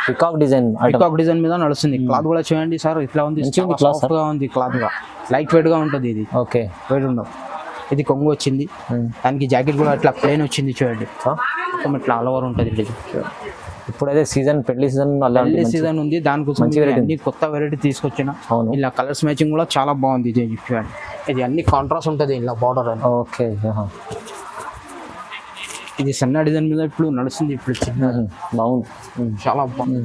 Peacock design మీద నడుస్తుంది. Cloth కూడా చూడండి సార్ ఇట్లా ఉంది, సాఫ్ట్ గా ఉంది, క్లాత్ గా లైట్ వెయిట్ గా ఉంటుంది. ఇది ఓకే వెయిట్ ఉండవు. ఇది కొంగు వచ్చింది, దానికి జాకెట్ కూడా ఇట్లా ప్లెయిన్ వచ్చింది చూడండి. మొత్తం ఇట్లా ఆల్ ఓవర్ ఉంటుంది. ఇప్పుడైతే సీజన్ పెళ్లి సీజన్ ఉంది, దానికోసం అన్ని కొత్త వెరైటీ తీసుకొచ్చిన. ఇలా కలర్స్ మ్యాచింగ్ కూడా చాలా బాగుంది. ఇది చూడండి, ఇది అన్ని కాంట్రాస్ట్ ఉంటుంది ఇలా బార్డర్ అని. ఓకే, ఇది సన్న డిజైన్ మీద ఇప్పుడు నడుస్తుంది. ఇప్పుడు బాగుంది, చాలా బాగుంది.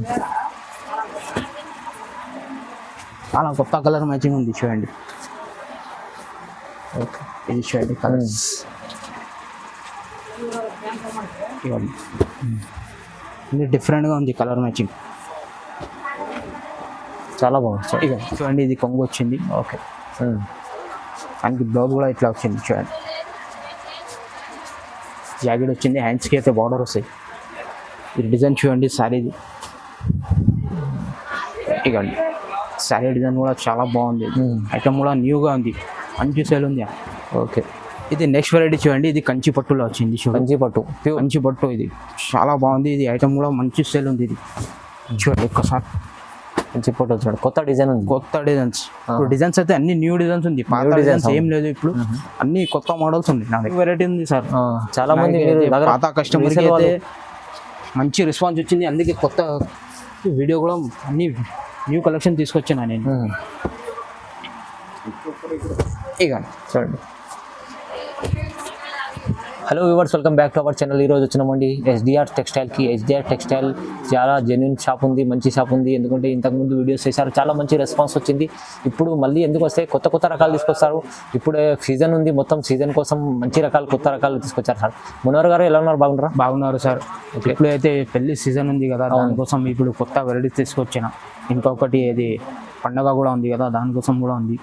చాలా కొత్త కలర్ మ్యాచింగ్ ఉంది చూడండి. ఓకే, ఇది చూడండి కలర్స్ ఇది డిఫరెంట్గా ఉంది. కలర్ మ్యాచింగ్ చాలా బాగుంది. ఇక చూడండి, ఇది కొంగు వచ్చింది. ఓకే, దానికి బ్లౌజ్ కూడా ఇట్లా వచ్చింది చూడండి. జాకెట్ వచ్చింది, హ్యాండ్స్కి అయితే బార్డర్ వస్తాయి. ఇది డిజైన్ చూడండి శారీది. ఇకండి శారీ డిజైన్ కూడా చాలా బాగుంది. ఐటమ్ కూడా న్యూగా ఉంది, మంచి సేల్ ఉంది. ఓకే, ఇది నెక్స్ట్ వెరైటీ చూడండి. ఇది కంచి పట్టులో వచ్చింది. కంచి పట్టు ఇది చాలా బాగుంది. ఇది ఐటమ్ కూడా మంచి సేల్ ఉంది. ఇది చూడండి ఒక్కసారి, కంచి పట్టు చూడండి, కొత్త డిజైన్ ఉంది. కొత్త డిజైన్స్. ఇప్పుడు డిజైన్స్ అయితే అన్ని న్యూ డిజైన్స్ ఉంది, పాత డిజైన్స్ ఏం లేదు. ఇప్పుడు అన్ని కొత్త మోడల్స్ ఉంది. నా దగ్గర వెరైటీ ఉంది సార్. చాలా మంది పాత కస్టమర్కి అయితే మంచి రెస్పాన్స్ వచ్చింది. అందుకే కొత్త వీడియో కూడా అన్ని న్యూ కలెక్షన్ తీసుకొచ్చాను నేను. ఇక చూడండి. Hello viewers, welcome back to our channel. ఈరోజు వచ్చినామండి ఎస్డిఆర్ టెక్స్టైల్కి. ఎస్డిఆర్ టెక్స్టైల్ చాలా జెన్యున్ షాప్ ఉంది, మంచి షాప్ ఉంది. ఎందుకంటే ఇంతకుముందు వీడియోస్ చేశారు, చాలా మంచి రెస్పాన్స్ వచ్చింది. ఇప్పుడు మళ్ళీ ఎందుకు వస్తే కొత్త రకాలు తీసుకొస్తారు. ఇప్పుడే సీజన్ ఉంది, మొత్తం సీజన్ కోసం మంచి రకాలు, కొత్త రకాలు తీసుకొచ్చారు సార్. మనోహర్ గారు ఎలా ఉన్నారు? బాగున్నారా? బాగున్నారు సార్. ఇప్పుడు అయితే పెళ్లి సీజన్ ఉంది కదా, దానికోసం ఇప్పుడు కొత్త వెరైటీ తీసుకొచ్చిన. ఇంకొకటి ఇది పండగ కూడా ఉంది కదా, దానికోసం కూడా ఉంది.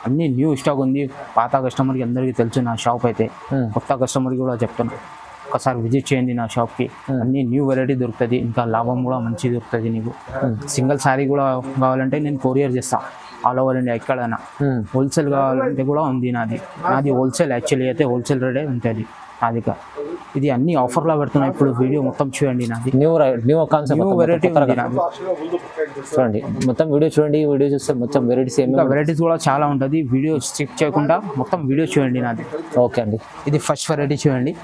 అన్ని న్యూ స్టాక్ ఉంది. పాత కస్టమర్కి అందరికీ తెలుసు నా షాప్ అయితే. కొత్త కస్టమర్కి కూడా చెప్తాను, ఒకసారి విజిట్ చేయండి నా షాప్కి. అన్ని న్యూ వెరైటీ దొరుకుతుంది, ఇంకా లాభం కూడా మంచి దొరుకుతుంది. నీకు సింగిల్ శారీ కూడా కావాలంటే నేను కొరియర్ చేస్తాను ఆల్ ఓవర్ ఇండియా ఎక్కడైనా. హోల్సేల్ కావాలంటే కూడా ఉంది నాది హోల్సేల్. యాక్చువల్లీ అయితే హోల్సేల్ రేటే ఉంటుంది నాది. ఇది అన్ని ఆఫర్లో పెడుతున్నాయి. ఇప్పుడు వీడియో మొత్తం చూడండి. నాది న్యూ కాన్సెప్ట్, న్యూ వెరైటీ చూడండి. మొత్తం వీడియో చూడండి. వీడియో చూస్తే మొత్తం వెరైటీస్ వెరైటీస్ కూడా చాలా ఉంటుంది. వీడియో స్కిప్ చేయకుండా మొత్తం వీడియో చూడండి నాది. ఓకే అండి. ఇది ఫస్ట్ వెరైటీ చూడండి,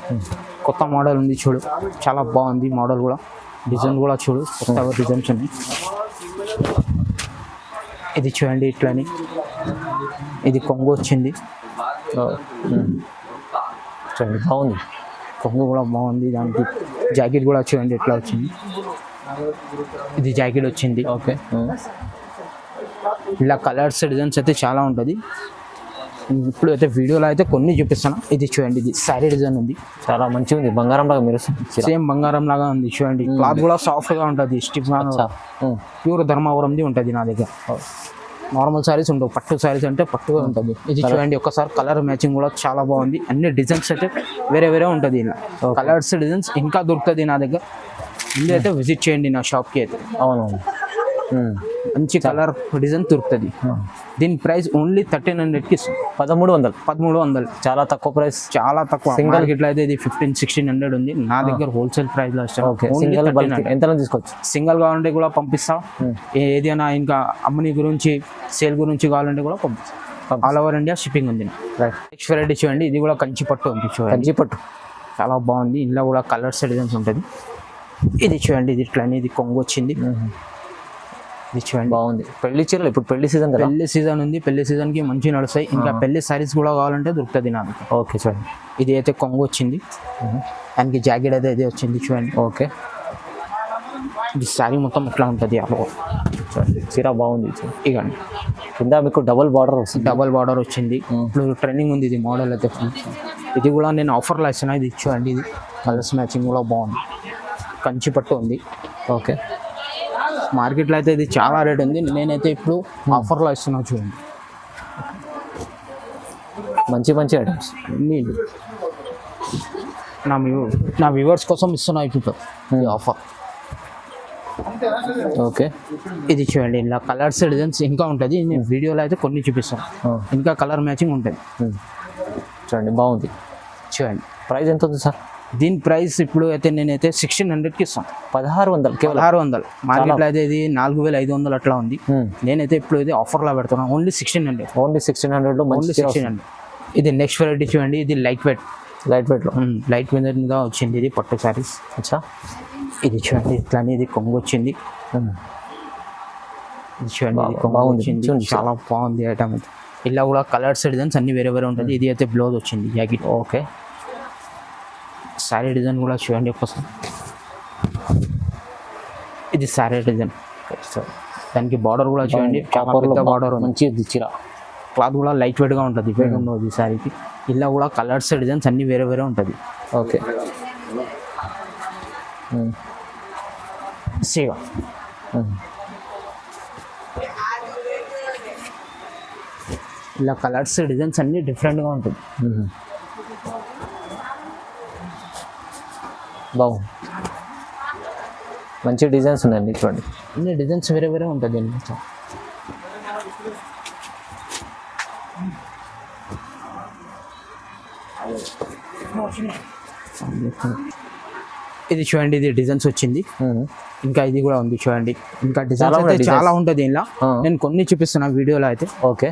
కొత్త మోడల్ ఉంది చూడు, చాలా బాగుంది మోడల్ కూడా. డిజైన్ కూడా చూడు, కొత్త డిజైన్స్ ఉన్నాయి. ఇది చూడండి ఇట్లని. ఇది కొంగు వచ్చింది చూడండి, బాగుంది. కొంగు కూడా బాగుంది. దానికి జాకెట్ కూడా చూడండి ఎట్లా వచ్చింది. ఇది జాకెట్ వచ్చింది. ఓకే, ఇలా కలర్స్ డిజైన్స్ అయితే చాలా ఉంటుంది. ఇప్పుడు అయితే వీడియోలో అయితే కొన్ని చూపిస్తాను. ఇది చూడండి, ఇది శారీ డిజైన్ ఉంది, చాలా మంచిగా ఉంది. బంగారం లాగా మీరు సేమ్ బంగారం లాగా ఉంది చూడండి. క్లాత్ కూడా సాఫ్ట్గా ఉంటుంది. స్టిఫ్ ప్యూర్ ధర్మవరంది ఉంటుంది నా దగ్గర. నార్మల్ శారీస్ ఉండవు, పట్టు శారీస్ అంటే పట్టుగా ఉంటుంది. ఇది చూడండి ఒకసారి, కలర్ మ్యాచింగ్ కూడా చాలా బాగుంది. అన్ని డిజైన్స్ అయితే వేరే ఉంటుంది. ఇలా కలర్స్ డిజైన్స్ ఇంకా దొరుకుతుంది నా దగ్గర. ముందు అయితే విజిట్ చేయండి నా షాప్కి అయితే. అవునవును, మంచి కలర్ డిజైన్ దొరుకుతుంది. దీని ప్రైస్ ఓన్లీ 1300కి 1300. చాలా తక్కువ ప్రైస్, చాలా తక్కువ. సింగల్ ఇట్లా అయితే ఇది 1500-1600 ఉంది. నా దగ్గర హోల్సేల్ ప్రైస్ లో ఎంత తీసుకోవచ్చు. సింగల్ కావాలంటే కూడా పంపిస్తా. ఏదైనా ఇంకా అమ్మని గురించి, సేల్ గురించి కావాలంటే కూడా పంపిస్తా. ఆల్ ఓవర్ ఇండియా షిప్పింగ్ ఉంది. నెక్స్ట్ వెరైటీ చూడండి, ఇది కూడా కంచి పట్టు ఉంది చూడండి. కంచి పట్టు చాలా బాగుంది. ఇందులో కూడా కలర్స్ డిజైన్స్ ఉంటుంది. ఇది చూడండి, ఇది ఇట్లా ఇది కొంగు వచ్చింది. ఇది చూడండి బాగుంది. పెళ్లి చీరలు ఇప్పుడు పెళ్లి సీజన్ ఉంది. పెళ్లి సీజన్కి మంచి నడుస్తాయి. ఇంకా పెళ్లి సారీస్ కూడా కావాలంటే దొరుకుతుంది నాకు. ఓకే చూడండి, ఇది అయితే కొంగు వచ్చింది. దానికి జాకెట్ అయితే ఇదే వచ్చింది చూడండి. ఓకే, ఇది శారీ మొత్తం ఎట్లా ఉంటుంది. చీర బాగుంది. ఇకండి కింద మీకు డబల్ బార్డర్ వచ్చింది. ఇప్పుడు ట్రెండింగ్ ఉంది ఇది మోడల్ అయితే. ఇది కూడా నేను ఆఫర్లో ఇస్తున్నా. ఇది చూడండి, ఇది కలర్స్ మ్యాచింగ్ కూడా బాగుంది. కంచి పట్టు ఉంది. ఓకే, మార్కెట్లో అయితే ఇది చాలా రేట్ ఉంది. నేనైతే ఇప్పుడు ఆఫర్లో ఇస్తున్నా చూడండి. మంచి ఐటమ్స్ అన్నీ నా వ్యూవర్స్ కోసం ఇస్తున్నా ఇప్పుడు ఆఫర్. ఓకే, ఇది చూడండి, ఇలా కలర్స్ డిజైన్స్ ఇంకా ఉంటుంది. నేను వీడియోలో అయితే కొన్ని చూపిస్తాను. ఇంకా కలర్ మ్యాచింగ్ ఉంటుంది. చూడండి బాగుంది. చూడండి ప్రైస్ ఎంత ఉంది సార్? దీని ప్రైస్ ఇప్పుడు అయితే నేనైతే 1600కి ఇస్తాను. 1600 కేవలం. 1600 మార్కెట్లో అయితే ఇది 4500 అట్లా ఉంది. నేనైతే ఇప్పుడు ఇది ఆఫర్లో పెడుతున్నాను. ఓన్లీ 1600. ఓన్లీ 1600లో ఓన్లీ 1600. ఇది నెక్స్ట్ వెరైటీ చూడండి. ఇది లైట్ వెయిట్లో లైట్ వెయిట్ మీద వచ్చింది. ఇది పట్టు శారీస్. అచ్చా, ఇది చూడండి ఇట్లానే ఇది కొంగు వచ్చింది. ఇది చూడండి ఇది కొంగు వచ్చింది. చాలా బాగుంది ఐటమ్. ఇలా కూడా కలర్స్ డిజైన్స్ అన్ని వేరే వేరే ఉంటుంది. ఇది అయితే బ్లౌజ్ వచ్చింది జాకెట్. ఓకే, శారీ డిజైన్ కూడా చూడండి ఒక్కసారి. ఇది శారీ డిజైన్. దానికి బార్డర్ కూడా చూడండి, చాలా పెద్ద బార్డర్ ఉంది. మంచి చీర. క్లాత్ కూడా లైట్ వెయిట్గా ఉంటుంది. వెయిట్ ఉండదు ఈ శారీకి. ఇలా కూడా కలర్స్ డిజైన్స్ అన్ని వేరే వేరే ఉంటుంది. ఓకే, సేగా ఇలా కలర్స్ డిజైన్స్ అన్ని డిఫరెంట్గా ఉంటుంది. బాగుంది, మంచి డిజైన్స్ ఉన్నాయండి చూడండి. అన్ని డిజైన్స్ వేరే వేరే ఉంటుంది. ఇది చూడండి, ఇది డిజైన్స్ వచ్చింది. ఇంకా ఇది కూడా ఉంది చూడండి. ఇంకా డిజైన్స్ అయితే చాలా ఉంటుంది దీనిలో. నేను కొన్ని చూపిస్తున్నా వీడియోలో అయితే. ఓకే,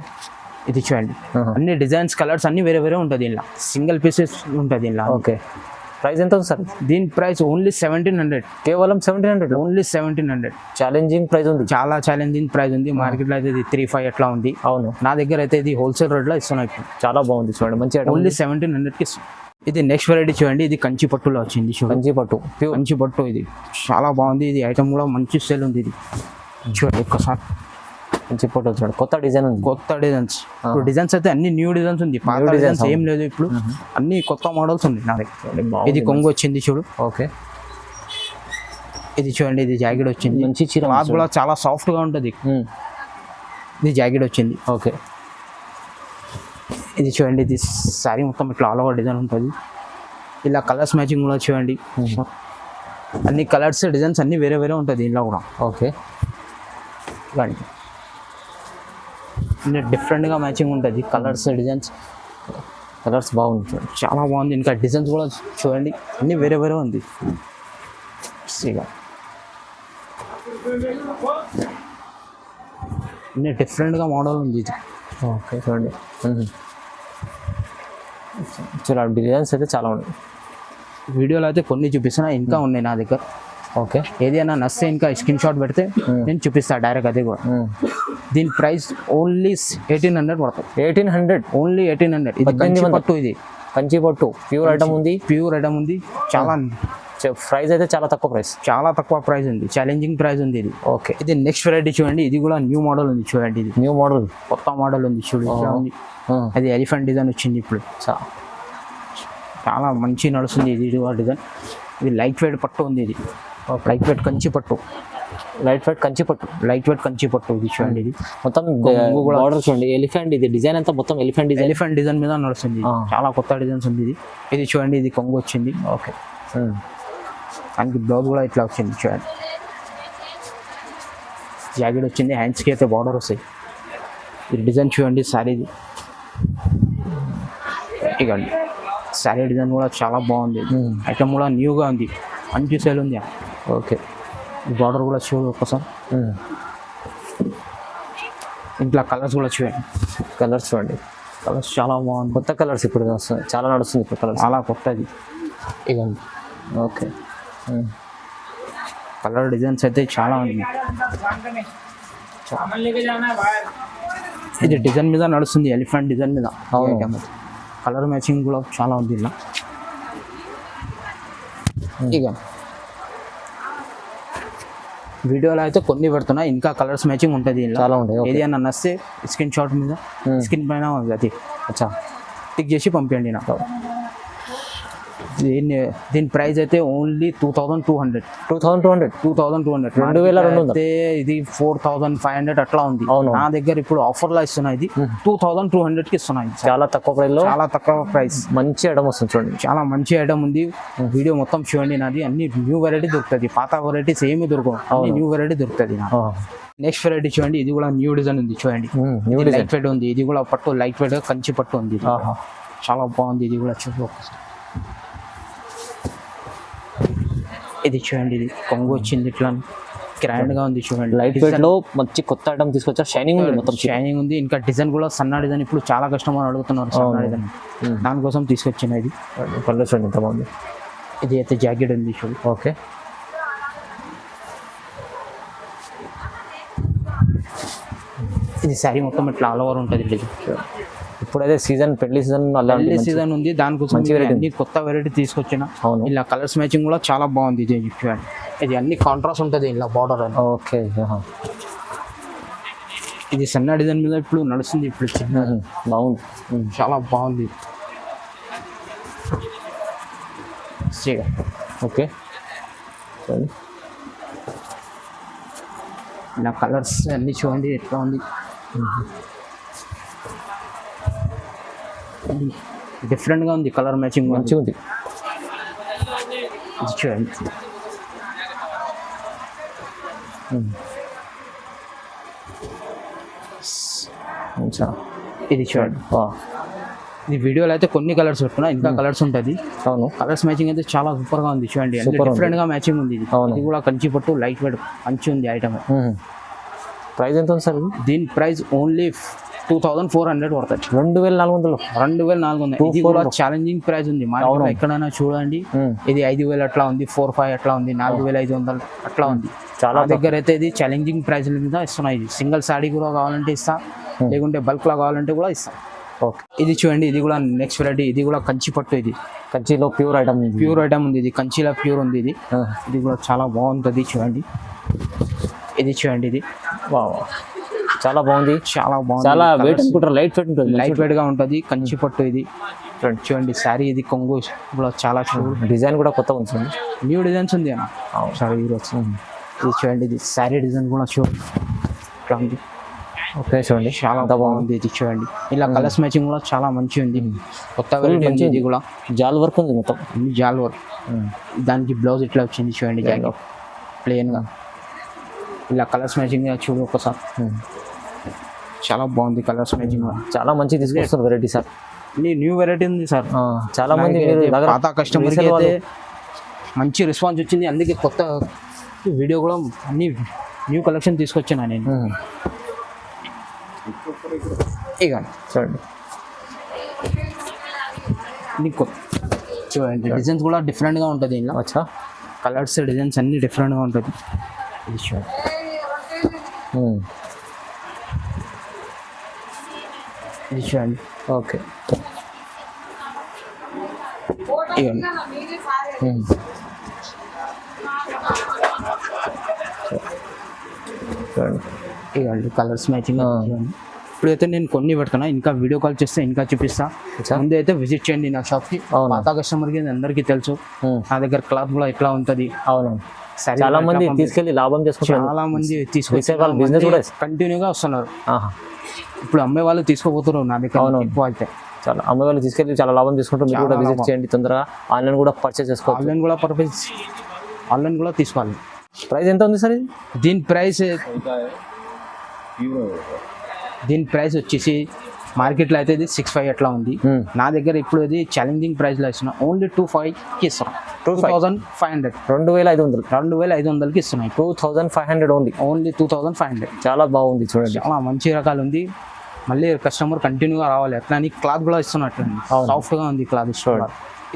ఇది చూడండి అన్ని డిజైన్స్ కలర్స్ అన్ని వేరే వేరే ఉంటుంది దీనిలో. సింగిల్ పీసెస్ ఉంటుంది దీనిలో. ఓకే, ప్రైస్ ఎంత ఉంది సార్? దీని ప్రైస్ ఓన్లీ 1700. కేవలం 1700. ఓన్లీ 1700. ఛాలెంజింగ్ ప్రైస్ ఉంది. చాలా ఛాలెంజింగ్ ప్రైస్ ఉంది. మార్కెట్లో అయితే ఇది 3-5 ఎట్లా ఉంది. అవును, నా దగ్గర అయితే ఇది హోల్సేల్ రేట్లో ఇస్తున్నా ఇప్పుడు. చాలా బాగుంది చూడండి, మంచి ఓన్లీ 1700కి ఇస్తాం. ఇది నెక్స్ట్ వెరైటీ చూడండి. ఇది కంచి పట్టులో వచ్చింది. కంచి పట్టు, కంచి పట్టు. ఇది చాలా బాగుంది. ఇది ఐటమ్ కూడా మంచి సేల్ ఉంది. ఇది చూడండి ఒక్కసారి. కంచి పట్టు చూడండి, కొత్త డిజైన్ ఉంది. కొత్త డిజైన్స్. ఇప్పుడు డిజైన్స్ అయితే అన్ని న్యూ డిజైన్స్ ఉంది. పాత డిజైన్స్ ఏం లేదు ఇప్పుడు. అన్ని కొత్త మోడల్స్ ఉంది నా దగ్గర. ఇది కొంగు వచ్చింది చూడు. ఓకే, ఇది చూడండి. ఇది జాకెట్ వచ్చింది. మంచి చీర. క్లాత్ కూడా చాలా సాఫ్ట్ గా ఉంటుంది. ఇది జాకెట్ వచ్చింది. ఓకే, ఇది చూడండి. ఇది సారీ మొత్తం ఇట్లా ఆల్ ఓవర్ డిజైన్ ఉంటుంది. ఇలా కలర్స్ మ్యాచింగ్ కూడా చూడండి. అన్ని కలర్స్ డిజైన్స్ అన్ని వేరే వేరే ఉంటుంది ఇలా కూడా. ఓకే, ఇవ్వండి. అన్ని డిఫరెంట్గా మ్యాచింగ్ ఉంటుంది. కలర్స్ డిజైన్స్ కలర్స్ బాగుంది చూడండి, చాలా బాగుంది. ఇంకా డిజైన్స్ కూడా చూడండి అన్ని వేరే వేరే ఉంది. అన్ని డిఫరెంట్గా మోడల్ ఉంది ఇది. ఓకే, చూడండి చూడండి డిజైన్స్ అయితే చాలా ఉన్నాయి. వీడియోలో అయితే కొన్ని చూపిస్తున్నా, ఇంకా ఉన్నాయి నా దగ్గర. ఓకే, ఏదైనా నస్తే ఇంకా స్క్రీన్ షాట్ పెడితే నేను చూపిస్తాను డైరెక్ట్. అది కూడా దీని ప్రైస్ ఓన్లీ 1800 పడుతుంది. 1800, ఓన్లీ 1800. ఇది కంచి పట్టు. ఇది కంచి పట్టు ప్యూర్ ఐటమ్ ఉంది. ప్యూర్ ఐటమ్ ఉంది. చాలా ప్రైస్ అయితే చాలా తక్కువ ప్రైస్. చాలా తక్కువ ప్రైస్ ఉంది. ఛాలెంజింగ్ ప్రైస్ ఉంది ఇది. ఓకే, ఇది నెక్స్ట్ వెరైటీ చూడండి. ఇది కూడా న్యూ మోడల్ ఉంది చూడండి. ఇది న్యూ మోడల్, కొత్త మోడల్ ఉంది చూడు. ఉంది. అది ఎలిఫెంట్ డిజైన్ వచ్చింది ఇప్పుడు. చాలా మంచి నడుస్తుంది. ఇది డిజైన్. ఇది లైట్ వెయిట్ పట్టు ఉంది. ఇది లైట్ వెయిట్ కంచి పట్టు. లైట్ వెయిట్ కంచి పట్టు. లైట్ వెయిట్ కంచి పట్టు. ఇది చూడండి. ఇది మొత్తం బార్డర్ చూడండి. ఎలిఫెంట్. ఇది డిజైన్ అంతా మొత్తం ఎలిఫెంట్ డిజైన్. ఎలిఫెంట్ డిజైన్ మీద నడుస్తుంది. చాలా కొత్త డిజైన్స్ ఉంది. ఇది ఇది చూడండి. ఇది కొంగు వచ్చింది. ఓకే, దానికి బ్లౌజ్ కూడా ఇట్లా వచ్చింది చూడండి. జాకెట్ వచ్చింది. హ్యాండ్స్కి అయితే బార్డర్ వస్తాయి. ఇది డిజైన్ చూడండి. శారీది ఇవ్వండి. శారీ డిజైన్ కూడా చాలా బాగుంది. ఐటమ్ కూడా న్యూగా ఉంది. మంచి సేల్ ఉంది. ఓకే, బార్డర్ కూడా చూడు ఒక్కసారి. ఇంట్లో కలర్స్ కూడా చూడండి. కలర్స్ చూడండి. కలర్స్ చాలా బాగుంది. కొత్త కలర్స్ ఇప్పుడు వస్తుంది. చాలా నడుస్తుంది ఇప్పుడు కలర్స్. చాలా కొత్తది. ఇవ్వండి. ఓకే, కలర్ డిజైన్స్ అయితే చాలా ఉంది. ఇది డిజైన్ మీద నడుస్తుంది. ఎలిఫెంట్ డిజైన్ మీద. కలర్ మ్యాచింగ్ కూడా చాలా ఉంది ఇలా. ఇక వీడియోలో అయితే కొన్ని పెడుతున్నా, ఇంకా కలర్స్ మ్యాచింగ్ ఉంటుంది. చాలా ఉంటాయి. ఏదైనా నస్తే స్క్రీన్ షాట్ మీద స్క్రీన్ పైన అది టిక్ చేసి పంపించండి నాకు. దీని ప్రైస్ అయితే ఓన్లీ 2200. 2200 అయితే ఇది 4500 అట్లా ఉంది. నా దగ్గర ఇప్పుడు ఆఫర్లో ఇస్తున్నా. ఇది 2200కి ఇస్తున్నాయి. చాలా తక్కువ ప్రైస్ లో. చాలా తక్కువ ప్రైస్. మంచి ఐటమ్ వస్తుంది చూడండి. చాలా మంచి ఐటమ్ ఉంది. వీడియో మొత్తం చూడండి. నాది అన్ని న్యూ వెరైటీ దొరుకుతుంది. పాత వెరైటీస్ ఏమి దొరకవు. న్యూ వెరైటీ దొరుకుతుంది. నెక్స్ట్ వెరైటీ చూడండి. ఇది కూడా న్యూ డిజైన్ ఉంది చూడండి. లైట్ వెయిట్ ఉంది. ఇది కూడా పట్టు లైట్ వెయిట్ కంచి పట్టు ఉంది. చాలా బాగుంది. ఇది కూడా చూసి ఒకసారి ఇది చూడండి, ఇది కొంగు వచ్చింది ఇట్లా గ్రాండ్ గా ఉంది చూడండి. లైట్ వెయిట్ లో మంచి కొత్త ఐటమ్ తీసుకొచ్చారు. షైనింగ్ ఉంది, మొత్తం షైనింగ్ ఉంది. ఇంకా డిజైన్ కూడా సన్న డిజైన్ ఇప్పుడు చాలా కస్టమర్ అడుగుతున్నారు సన్న డిజైన్, దానికోసం తీసుకొచ్చిన ఇది. పళ్ళు చూడండి ఎంత బాగుంది. ఇది అయితే జాకెట్ ఉంది చూడు. ఓకే, ఇది శారీ మొత్తం ఇట్లా ఆల్ ఓవర్ ఉంటుంది డిజైన్. ఇప్పుడైతే సీజన్ పెళ్లి సీజన్ పెళ్లి సీజన్ ఉంది, దానికోసం అన్ని కొత్త వెరైటీ తీసుకొచ్చిన. అవును, ఇలా కలర్స్ మ్యాచింగ్ కూడా చాలా బాగుంది. ఇది చూడండి, ఇది అన్ని కాంట్రాస్ట్ ఉంటుంది ఇలా బార్డర్ అని. ఓకే, ఇది సన్న డిజైన్ మీద ఇప్పుడు నడుస్తుంది. ఇప్పుడు చిన్న బాగుంది, చాలా బాగుంది. ఓకే, ఇలా కలర్స్ అన్ని చూడండి ఎట్లా ఉంది. డిఫరెంట్ గా ఉంది, కలర్ మ్యాచింగ్ మంచిగా ఉంది. ఇది చూడండి, ఇది చూడండి. ఇది వీడియోలో అయితే కొన్ని కలర్స్ పెట్టుకున్నా, ఇంకా కలర్స్ ఉంటుంది. అవును, కలర్స్ మ్యాచింగ్ అయితే చాలా సూపర్ గా ఉంది చూడండి. డిఫరెంట్ గా మ్యాచింగ్ ఉంది. ఇది కూడా కంచి పట్టు లైట్ వెయిట్ మంచి ఉంది ఐటమ్. ప్రైస్ ఎంత ఉంది సార్? దీని ప్రైస్ ఓన్లీ 2400 పడుతుంది. 2400. 2400. ఇది కూడా ఛాలెంజింగ్ ప్రైస్ ఉంది. మార్కెట్లో ఎక్కడైనా చూడండి, ఇది 5000 అట్లా ఉంది, 4-5 అట్లా ఉంది, 4500 అట్లా ఉంది. చాలా దగ్గర అయితే ఇది ఛాలెంజింగ్ ప్రైస్ మీద ఇస్తున్నాయి. ఇది సింగిల్ సాడీ కూడా కావాలంటే ఇస్తా, లేకుంటే బల్క్ లా కావాలంటే కూడా ఇస్తా. ఓకే, ఇది చూడండి, ఇది కూడా నెక్స్ట్ వెరైటీ. ఇది కూడా కంచి పట్టు. ఇది కంచిలో ప్యూర్ ఐటమ్, ఉంది. ఇది కంచిలో ప్యూర్ ఉంది. ఇది కూడా చాలా బాగుంటుంది చూడండి. ఇది చూడండి, ఇది చాలా బాగుంది, చాలా బాగుంది. చాలా వెయిట్ అనుకుంటారు, లైట్ వెయిట్ ఉంటుంది, లైట్ వెయిట్ గా ఉంటుంది. కంచి పట్టు ఇది చూడండి. శారీ ఇది కొంగు కూడా చాలా డిజైన్ కూడా కొత్తగా ఉంటుంది, న్యూ డిజైన్స్ ఉంది అన్న. సరే ఈరోజు ఇది చూడండి, ఇది శారీ డిజైన్ కూడా చూడండి. ఓకే, చూడండి చాలా బాగుంది. ఇది చూడండి, ఇలా కలర్స్ మ్యాచింగ్ కూడా చాలా మంచిగా ఉంది. కొత్త వెరైటీ ఇది కూడా జాల్ వర్క్ ఉంది, మొత్తం అన్ని జాల్ వర్క్. దానికి బ్లౌజ్ ఇట్లా వచ్చింది చూడండి, జాకెట్ ప్లెయిన్ గా. ఇలా కలర్స్ మ్యాచింగ్ చూడు ఒకసారి, చాలా బాగుంది కలర్స్ మ్యాచింగ్. చాలా మంచి తీసుకొస్తారు వెరైటీ సార్. న్యూ వెరైటీ ఉంది సార్. చాలా మంది పాత కస్టమర్ అయితే మంచి రెస్పాన్స్ వచ్చింది. అందుకే కొత్త వీడియో కూడా అన్ని న్యూ కలెక్షన్ తీసుకొచ్చాను నేను. ఇక చూడండి, చూడండి డిజైన్స్ కూడా డిఫరెంట్గా ఉంటుంది. ఇలా వచ్చా కలర్స్ డిజైన్స్ అన్ని డిఫరెంట్గా ఉంటుంది. ఇది చూడండి, ఇది చూడండి. ఓకే, ఇవ్వండి. ఇవ్వండి కలర్స్ మ్యాచింగ్. ఇప్పుడైతే నేను కొన్ని పెడుతున్నా, ఇంకా వీడియో కాల్ చేస్తే ఇంకా చూపిస్తా. ముందు అయితే విజిట్ చేయండి నా షాప్కి. పాత కస్టమర్కి అందరికీ తెలుసు నా దగ్గర క్లాత్ కూడా ఎట్లా ఉంటుంది. అవును, చాలా మంది తీసుకెళ్ళి లాభం చేసుకుంటారు, చాలా మంది తీసుకొచ్చి బిజినెస్ కూడా కంటిన్యూగా వస్తున్నారు. ఇప్పుడు అమ్మే వాళ్ళు తీసుకోపోతున్నారు నా దగ్గర ఎక్కువ. అయితే చాలా అమ్మే వాళ్ళు తీసుకెళ్ళి చాలా లాభం తీసుకుంటారు. మీరు కూడా విజిట్ చేయండి తొందరగా. ఆన్లైన్ కూడా పర్చేస్ చేసుకోవాలి, ఆన్లైన్ కూడా తీసుకోవాలి. ప్రైస్ ఎంత ఉంది సార్? దీని ప్రైస్ వచ్చేసి మార్కెట్లో అయితే ఇది 65 అట్లా ఉంది. నా దగ్గర ఇప్పుడు ఇది ఛాలెంజింగ్ ప్రైస్ లో ఇస్తున్నా. ఓన్లీ 2500కి ఇస్తున్నాం. 2500, 2500కి ఇస్తున్నాయి. 2500 ఓన్లీ 2500. చాలా బాగుంది చూడండి, చాలా మంచి రకాలు ఉంది. మళ్ళీ కస్టమర్ కంటిన్యూగా రావాలి. అట్లా క్లాత్ కూడా ఇస్తున్నట్టు సాఫ్ట్ గా ఉంది క్లాత్.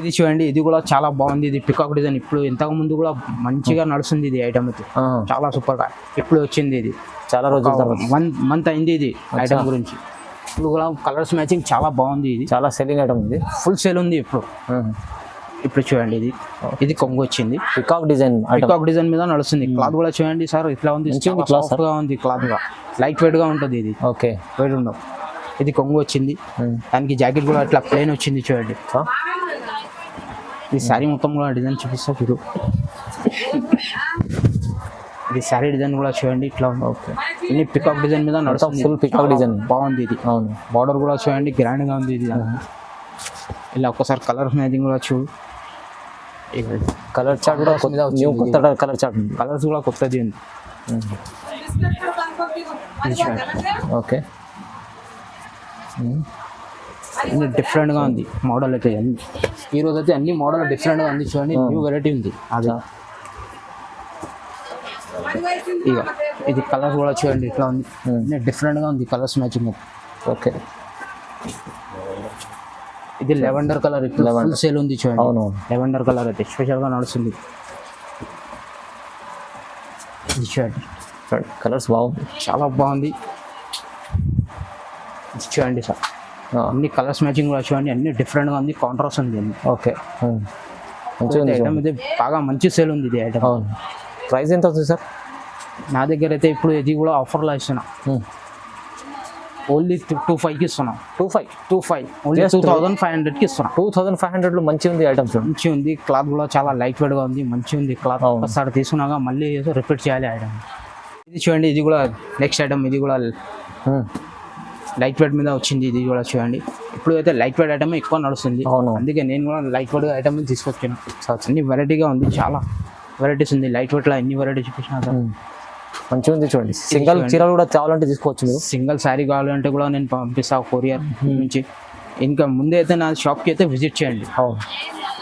ఇది చూడండి, ఇది కూడా చాలా బాగుంది. ఇది పికాక్ డిజైన్. ఇప్పుడు ఇంతకు ముందు కూడా మంచిగా నడుస్తుంది ఇది ఐటమ్. చాలా సూపర్ గా ఇప్పుడు వచ్చింది. ఇది చాలా రోజులు 1 మంత్ అయింది ఇది ఐటమ్ గురించి. ఇప్పుడు కూడా కలర్స్ మ్యాచింగ్ చాలా బాగుంది. ఇది చాలా సెల్లింగ్ ఐటమ్ ఉంది, ఫుల్ సేల్ ఉంది ఇప్పుడు చూడండి. ఇది కొంగు వచ్చింది, పికాక్ డిజైన్ మీద నడుస్తుంది. క్లాత్ కూడా చూడండి సార్ ఇట్లా ఉంది, సాఫ్ట్ గా ఉంది క్లాత్ గా, లైట్ వెయిట్ గా ఉంటుంది. ఇది ఓకే, వెయిట్ ఉండవు. ఇది కొంగు వచ్చింది, దానికి జాకెట్ కూడా ఇట్లా ప్లెయిన్ వచ్చింది చూడండి. ఈ శారీ మొత్తం కూడా డిజైన్ చూపిస్తా మీరు. ఇది శారీ డిజైన్ కూడా చూడండి ఇట్లా ఉంది. ఇన్ని పికాక్ డిజైన్ మీద నడుస్తుంది, ఫుల్ పికాక్ డిజైన్ బాగుంది. ఇది అవును, బార్డర్ కూడా చూడండి గ్రాండ్ గా ఉంది. ఇది ఇలా ఒక్కసారి కలర్ మ్యాచింగ్ కూడా చూడు. కలర్ చార్ట్ కూడా కొత్త కలర్ చార్ట్ ఉంది, కలర్స్ కూడా కొత్తది ఉంది. ఓకే, అన్ని డిఫరెంట్గా ఉంది మోడల్ అయితే. ఈ రోజు అయితే అన్ని మోడల్ డిఫరెంట్గా ఉంది చూడండి. న్యూ వెరైటీ ఉంది. అది ఇక ఇది కలర్ కూడా చూడండి ఇట్లా ఉంది, డిఫరెంట్గా ఉంది కలర్స్ మ్యాచింగ్. ఓకే, ఇది లెవెండర్ కలర్ ఇప్పుడు ఫుల్ సేల్ ఉంది చూడండి. అవును, లెవెండర్ కలర్ అయితే స్పెషల్గా నడుస్తుంది. ఇది చూడండి, కలర్స్ బాగుంది, చాలా బాగుంది. ఇది చూడండి సార్, అన్ని కలర్స్ మ్యాచింగ్ కూడా చూడండి, అన్ని డిఫరెంట్గా ఉంది, కాంట్రాస్ట్ ఉంది అన్ని. ఓకే, మంచిగా ఉంది. ఐటమ్ ఇది బాగా మంచి సేల్ ఉంది ఇది ఐటమ్. అవును, ప్రైస్ ఎంత అవుతుంది సార్? నా దగ్గర అయితే ఇప్పుడు ఇది కూడా ఆఫర్లో ఇస్తున్నా, ఓన్లీ 25కి ఇస్తున్నా. 25 ఓన్లీ 2500కి ఇస్తున్నా. 2500లో మంచిగా ఉంది ఐటమ్స్. మంచిగా ఉంది, క్లాత్ కూడా చాలా లైట్ వెయిట్గా ఉంది, మంచిగా ఉంది క్లాత్. ఒకసారి తీసుకున్నాక మళ్ళీ రిపీట్ చేయాలి ఐటమ్. ఇది చూడండి, ఇది కూడా నెక్స్ట్ ఐటమ్, ఇది కూడా లైట్ వెయిట్ మీద వచ్చింది. ఇది కూడా చూడండి, ఇప్పుడు అయితే లైట్ వెయిట్ ఐటమ్ ఎక్కువ నడుస్తుంది. అందుకే నేను కూడా లైట్ వెయిట్ ఐటమ్ తీసుకొచ్చాను. అన్ని వెరైటీగా ఉంది, చాలా వెరైటీస్ ఉంది. లైట్ వెయిట్లో ఎన్ని వెరైటీ చూపించిన మంచిగా ఉంది చూడండి. సింగిల్ చీరలు కూడా కావాలంటే తీసుకోవచ్చు మీరు. సింగిల్ శారీ కావాలంటే కూడా నేను పంపిస్తాను కొరియర్ నుంచి. ఇంకా ముందే అయితే నా షాప్కి అయితే విజిట్ చేయండి.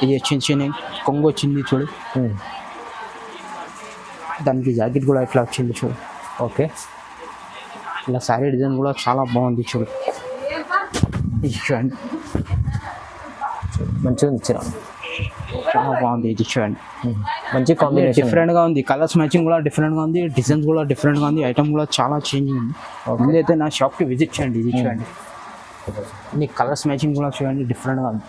ఇది చిన్న కొంగు వచ్చింది చూడు, దానికి జాకెట్ కూడా ఇట్లా వచ్చింది చూడు. ఓకే, ఇలా శారీ డిజైన్ కూడా చాలా బాగుంది చూడు. ఇది చూడండి, మంచిగా ఉంది చీర, చాలా బాగుంది. ఇది చూడండి, మంచి కాంబినేషన్, డిఫరెంట్గా ఉంది. కలర్స్ మ్యాచింగ్ కూడా డిఫరెంట్గా ఉంది, డిజైన్స్ కూడా డిఫరెంట్గా ఉంది, ఐటమ్ కూడా చాలా చేంజింగ్ ఉంది. ముందైతే నా షాప్కి విజిట్ చేయండి. ఇది చూడండి, అన్ని కలర్స్ మ్యాచింగ్ కూడా చూడండి, డిఫరెంట్గా ఉంది.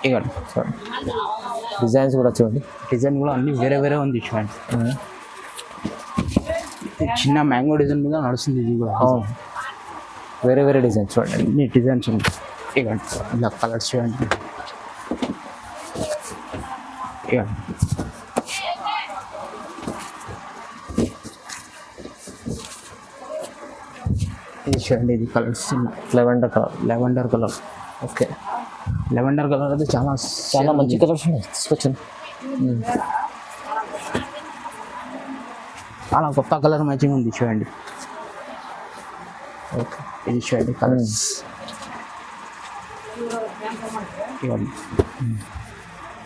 ఇక డిజైన్స్ కూడా చూడండి, డిజైన్ కూడా అన్ని వేరే వేరే ఉంది చూడండి. చిన్న మ్యాంగో డిజైన్ మీద నడుస్తుంది. ఇది కూడా వేరే వేరే డిజైన్స్ చూడండి, అన్ని డిజైన్స్ ఉంది. ఇక ఇలా కలర్స్ చూడండి. ఇక ఇది చూడండి, ఇది colours lavender colour. Okay, lavender colour అయితే చాలా చాలా మంచి కలర్స్ ఉన్నాయి, తీసుకొచ్చాను. చాలా కొత్త కలర్ మ్యాచింగ్ ఉంది చూడండి. ఓకే, ఇది చూడండి కలర్స్.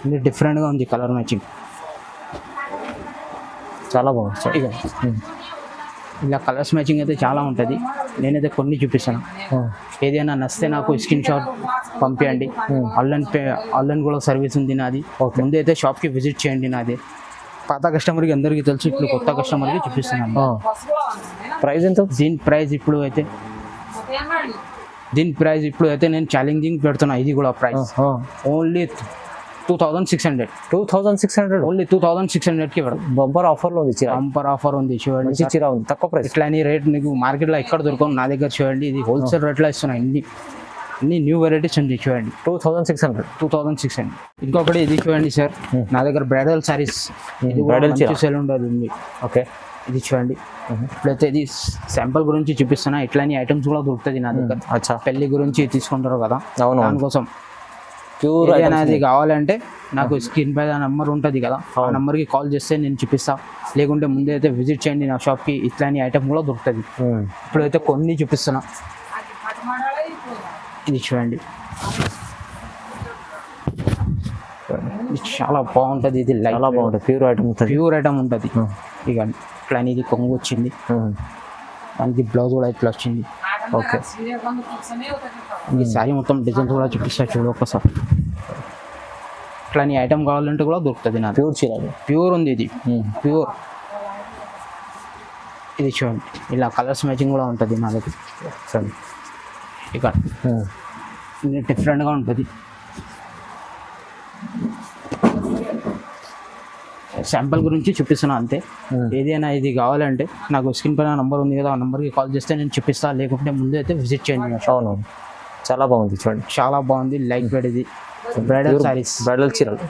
ఇది డిఫరెంట్గా ఉంది కలర్ మ్యాచింగ్, చాలా బాగుంది. ఇక ఇలా కలర్స్ మ్యాచింగ్ అయితే చాలా ఉంటుంది. నేనైతే కొన్ని చూపిస్తాను. ఏదైనా నచ్చితే నాకు స్క్రీన్ షాట్ పంపించండి. ఆన్లైన్ కూడా సర్వీస్ ఉంది నాది. ముందు అయితే షాప్కి విజిట్ చేయండి. నాది పాత కస్టమర్కి అందరికీ తెలుసు, ఇప్పుడు కొత్త కస్టమర్కి చూపిస్తున్నాను. ప్రైస్ ఎంత? దీని ప్రైస్ ఇప్పుడు అయితే నేను ఛాలెంజింగ్ పెడుతున్నా. ఇది కూడా ప్రైస్ ఓన్లీ 2600. ఓన్లీ 2600కి పెడతాం. బంపర్ ఆఫర్లో ఉంది, బంపర్ ఆఫర్ ఉంది చూడండి. చీర ఉంది, తక్కువ ప్రైస్. ఇట్లాని రేట్ నీకు మార్కెట్లో ఎక్కడ దొరకవు, నా దగ్గర చూడండి. ఇది హోల్సేల్ రేట్లో ఇస్తున్నాయి. అన్ని న్యూ వెరైటీస్ ఉంది చూడండి. 2600. ఇంకొకటి ఇది చూడండి సార్, నా దగ్గర బ్రైడల్ సారీస్, ఇది బ్రైడల్ సేల్ ఉండదు. ఓకే, ఇది చూడండి. ఇప్పుడైతే ఇది శాంపుల్ గురించి చూపిస్తున్నా. ఇట్లాని ఐటమ్స్ కూడా దొరుకుతుంది నా దగ్గర. పెళ్లి గురించి తీసుకుంటారు కదా, దానికోసం ప్యూర్ అనేది కావాలంటే నాకు స్క్రీన్ పై నెంబర్ ఉంటుంది కదా, ఆ నెంబర్కి కాల్ చేస్తే నేను చూపిస్తా. లేకుంటే ముందే అయితే విజిట్ చేయండి నా షాప్కి. ఇట్లాని ఐటమ్ కూడా దొరుకుతుంది. ఇప్పుడైతే కొన్ని చూపిస్తున్నా. ఇది చూడండి, ఇది చాలా బాగుంటుంది. ఇది చాలా బాగుంటుంది, ప్యూర్ ఐటమ్ ఉంటుంది. ఇక ఇట్లా ఇది కొంగు వచ్చింది, దానికి బ్లౌజ్ కూడా ఇట్లా వచ్చింది. ఓకే, ఈ శారీ మొత్తం డిజైన్స్ కూడా చూపిస్తా చూడు ఒకసారి. ఇట్లా నీ ఐటమ్ కావాలంటే కూడా దొరుకుతుంది. నా ప్యూర్ చీర, ప్యూర్ ఉంది. ఇది ప్యూర్. ఇది చూడండి, ఇలా కలర్స్ మ్యాచింగ్ కూడా ఉంటుంది నా దగ్గర. ఇక డిఫరెంట్గా ఉంటుంది. శాంపుల్ గురించి చూపిస్తున్నా అంతే. ఏదైనా ఇది కావాలంటే నాకు స్క్రీన్ పైన నంబర్ ఉంది కదా, ఆ నెంబర్కి కాల్ చేస్తే నేను చూపిస్తాను. లేకుంటే ముందు అయితే విజిట్ చేయండి. అవును, చాలా బాగుంది చూడండి, చాలా బాగుంది. Light weight. ఇది బ్రైడల్ సారీస్, బ్రైడల్ చీరలు.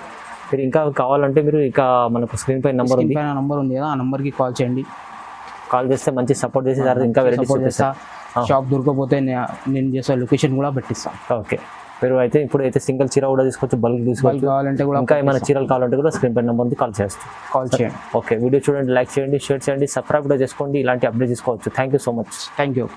మీరు ఇంకా కావాలంటే మీరు ఇంకా మనకు స్క్రీన్ పైన నంబర్ ఉంది కదా, ఆ నెంబర్కి కాల్ చేయండి. కాల్ చేస్తే మంచి సపోర్ట్ చేసి ఇంకా వెరైటీ చేస్తా. షాప్ దొరకపోతే నేను చేసే లొకేషన్ కూడా పెట్టిస్తాను. ఓకే, మీరు అయితే ఇప్పుడు అయితే సింగిల్ చీర కూడా తీసుకోవచ్చు, బల్క్ తీసుకోవచ్చు. కావాలంటే కూడా ఇంకా ఏమైనా చీరలు కావాలంటే కూడా స్క్రీన్ పైన నెంబర్ కాల్ చేయండి. ఓకే, వీడియో చూడండి, లైక్ చేయండి, షేర్ చేయండి, సబ్స్క్రైబ్ కూడా చేసుకోండి. ఇలాంటి అప్డేట్ తీసుకోవచ్చు. Thank you so much. Thank you.